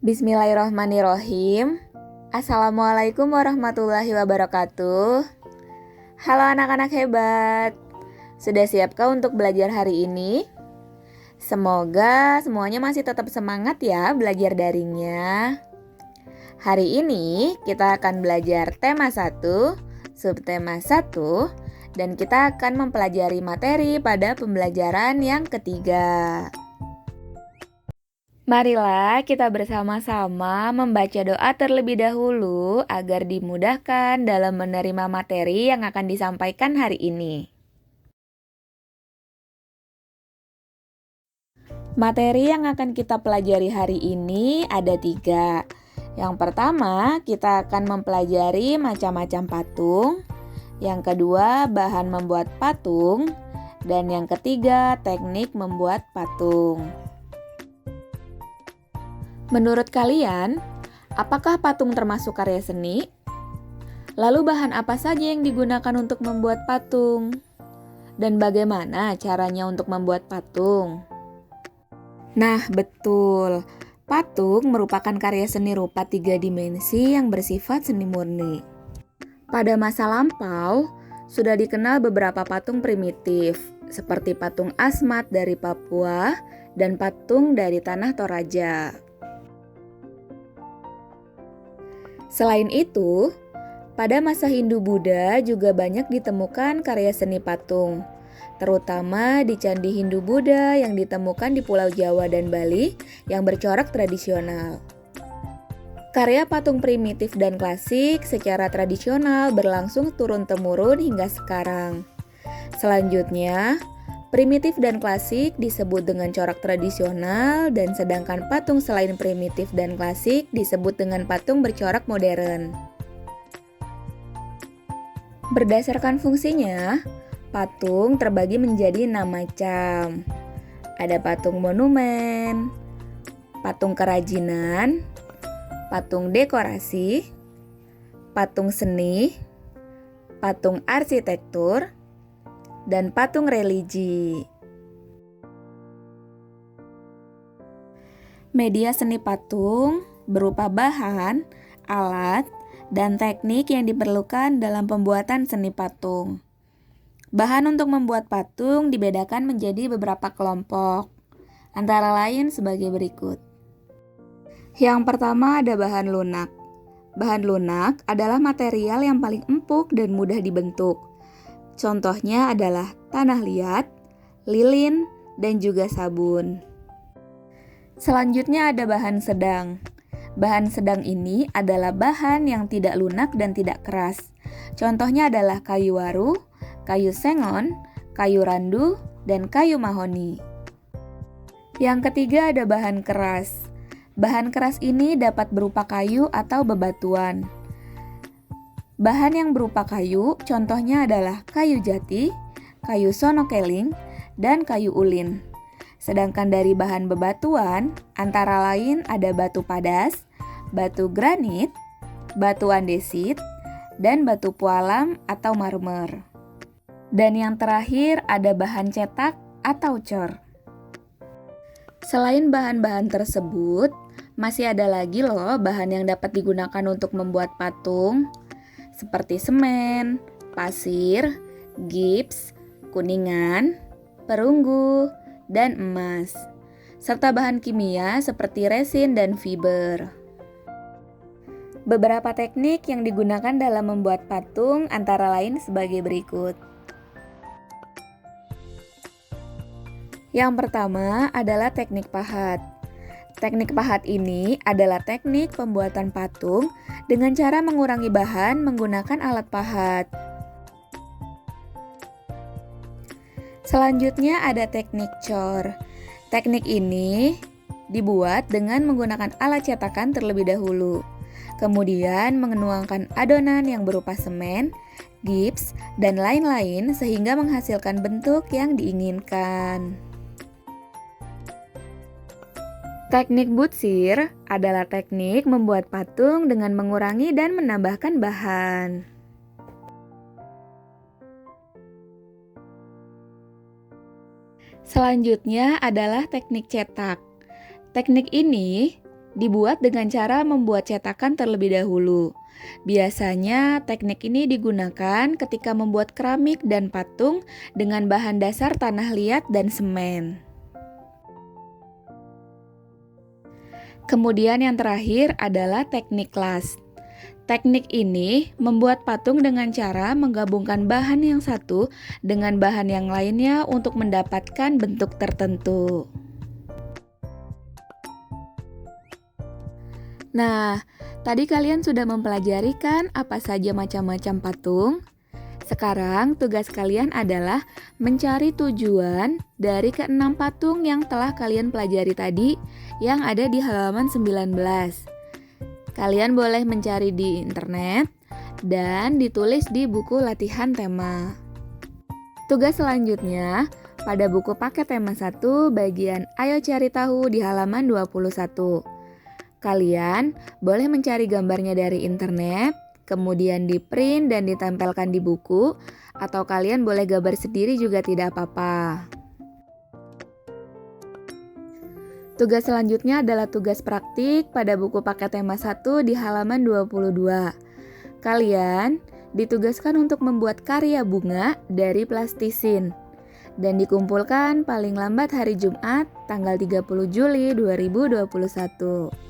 Bismillahirrahmanirrahim. Assalamualaikum warahmatullahi wabarakatuh. Halo anak-anak hebat. Sudah siapkah untuk belajar hari ini? Semoga semuanya masih tetap semangat ya belajar daringnya. Hari ini kita akan belajar tema 1, subtema 1, dan kita akan mempelajari materi pada pembelajaran yang ketiga. Marilah kita bersama-sama membaca doa terlebih dahulu agar dimudahkan dalam menerima materi yang akan disampaikan hari ini. Materi yang akan kita pelajari hari ini ada 3. Yang pertama, kita akan mempelajari macam-macam patung. Yang kedua, bahan membuat patung. Dan yang ketiga, teknik membuat patung. Menurut kalian, apakah patung termasuk karya seni? Lalu bahan apa saja yang digunakan untuk membuat patung? Dan bagaimana caranya untuk membuat patung? Nah, betul. Patung merupakan karya seni rupa 3 dimensi yang bersifat seni murni. Pada masa lampau, sudah dikenal beberapa patung primitif, seperti patung Asmat dari Papua dan patung dari Tanah Toraja. Selain itu, pada masa Hindu-Buddha juga banyak ditemukan karya seni patung, terutama di candi Hindu-Buddha yang ditemukan di Pulau Jawa dan Bali yang bercorak tradisional. Karya patung primitif dan klasik secara tradisional berlangsung turun-temurun hingga sekarang. Selanjutnya, primitif dan klasik disebut dengan corak tradisional, dan sedangkan patung selain primitif dan klasik disebut dengan patung bercorak modern. Berdasarkan fungsinya, patung terbagi menjadi 6 macam. Ada patung monumen, patung kerajinan, patung dekorasi, patung seni, patung arsitektur, dan patung religi. Media seni patung berupa bahan, alat, dan teknik yang diperlukan dalam pembuatan seni patung. Bahan untuk membuat patung dibedakan menjadi beberapa kelompok, antara lain sebagai berikut. Yang pertama ada bahan lunak. Bahan lunak adalah material yang paling empuk dan mudah dibentuk. Contohnya adalah tanah liat, lilin, dan juga sabun. Selanjutnya ada bahan sedang. Bahan sedang ini adalah bahan yang tidak lunak dan tidak keras. Contohnya adalah kayu waru, kayu sengon, kayu randu, dan kayu mahoni. Yang ketiga ada bahan keras. Bahan keras ini dapat berupa kayu atau bebatuan. Bahan yang berupa kayu, contohnya adalah kayu jati, kayu sonokeling, dan kayu ulin. Sedangkan dari bahan bebatuan, antara lain ada batu padas, batu granit, batu andesit, dan batu pualam atau marmer. Dan yang terakhir ada bahan cetak atau cor. Selain bahan-bahan tersebut, masih ada lagi loh bahan yang dapat digunakan untuk membuat patung, seperti semen, pasir, gips, kuningan, perunggu, dan emas, serta bahan kimia seperti resin dan fiber. Beberapa teknik yang digunakan dalam membuat patung antara lain sebagai berikut. Yang pertama adalah teknik pahat. Teknik pahat ini adalah teknik pembuatan patung dengan cara mengurangi bahan menggunakan alat pahat. Selanjutnya ada teknik cor. Teknik ini dibuat dengan menggunakan alat cetakan terlebih dahulu. Kemudian menuangkan adonan yang berupa semen, gips, dan lain-lain sehingga menghasilkan bentuk yang diinginkan. Teknik butsir adalah teknik membuat patung dengan mengurangi dan menambahkan bahan. Selanjutnya adalah teknik cetak. Teknik ini dibuat dengan cara membuat cetakan terlebih dahulu. Biasanya teknik ini digunakan ketika membuat keramik dan patung dengan bahan dasar tanah liat dan semen. Kemudian yang terakhir adalah teknik las. Teknik ini membuat patung dengan cara menggabungkan bahan yang satu dengan bahan yang lainnya untuk mendapatkan bentuk tertentu. Nah, tadi kalian sudah mempelajari kan apa saja macam-macam patung? Sekarang tugas kalian adalah mencari tujuan dari keenam patung yang telah kalian pelajari tadi yang ada di halaman 19. Kalian boleh mencari di internet dan ditulis di buku latihan tema. Tugas selanjutnya, pada buku paket tema 1 bagian Ayo Cari Tahu di halaman 21. Kalian boleh mencari gambarnya dari internet, kemudian di-print dan ditempelkan di buku, atau kalian boleh gambar sendiri juga tidak apa-apa. Tugas selanjutnya adalah tugas praktik pada buku paket tema 1 di halaman 22. Kalian ditugaskan untuk membuat karya bunga dari plastisin dan dikumpulkan paling lambat hari Jumat tanggal 30 Juli 2021.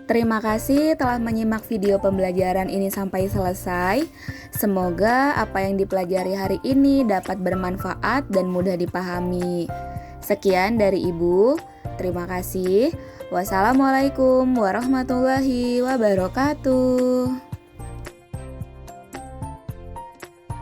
Terima kasih telah menyimak video pembelajaran ini sampai selesai. Semoga apa yang dipelajari hari ini dapat bermanfaat dan mudah dipahami. Sekian dari Ibu. Terima kasih. Wassalamualaikum warahmatullahi wabarakatuh.